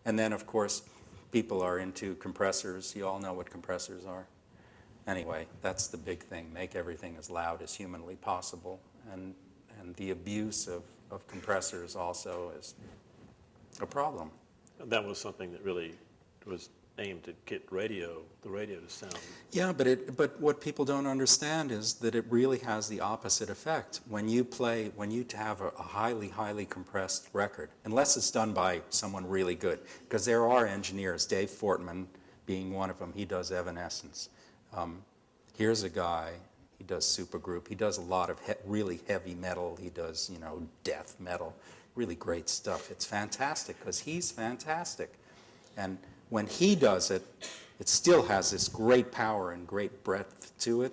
And then, of course, people are into compressors. You all know what compressors are. Anyway, that's the big thing. Make everything as loud as humanly possible. And the abuse of compressors also is a problem. And that was something that really was aimed to get the radio to sound. Yeah, but what people don't understand is that it really has the opposite effect. When you have a highly compressed record, unless it's done by someone really good, because there are engineers, Dave Fortman being one of them, he does Evanescence. Here's a guy, he does supergroup, he does a lot of really heavy metal, he does, death metal, really great stuff. It's fantastic, because he's fantastic. And when he does it, it still has this great power and great breadth to it,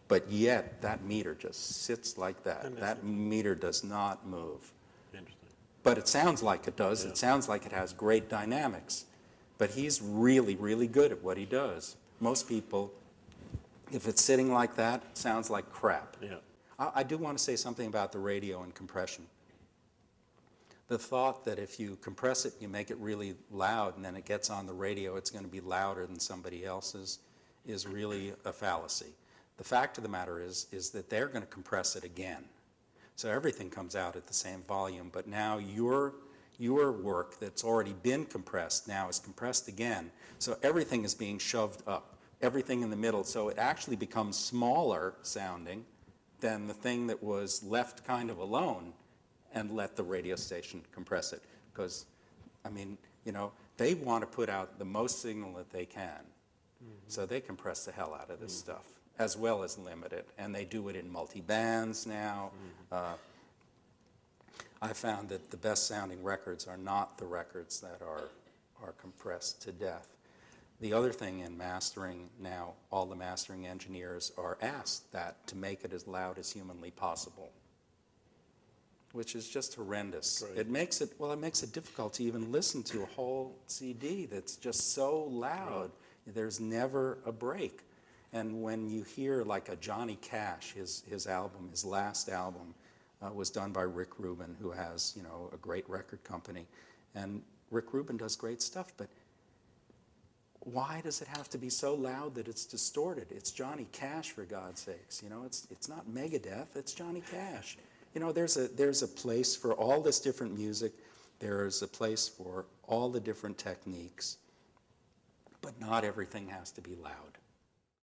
but yet that meter just sits like that. That meter does not move. Interesting. But it sounds like it does. Yeah. It sounds like it has great dynamics. But he's really, really good at what he does. Most people, if it's sitting like that, it sounds like crap. Yeah. I do want to say something about the radio and compression. The thought that if you compress it, you make it really loud, and then it gets on the radio, it's going to be louder than somebody else's, is really a fallacy. The fact of the matter is that they're going to compress it again. So everything comes out at the same volume, but now your work that's already been compressed now is compressed again. So everything is being shoved up, everything in the middle, so it actually becomes smaller sounding than the thing that was left kind of alone and let the radio station compress it. Because, they want to put out the most signal that they can. Mm-hmm. So they compress the hell out of this stuff, as well as limit it. And they do it in multi-bands now. Mm-hmm. I found that the best sounding records are not the records that are compressed to death. The other thing in mastering now, all the mastering engineers are asked that to make it as loud as humanly possible, which is just horrendous. Right. It makes it difficult to even listen to a whole CD that's just so loud. Right. There's never a break. And when you hear like a Johnny Cash, his last album was done by Rick Rubin, who has, a great record company. And Rick Rubin does great stuff, but why does it have to be so loud that it's distorted? It's Johnny Cash, for God's sakes. It's not Megadeth, it's Johnny Cash. There's a place for all this different music. There's a place for all the different techniques. But not everything has to be loud.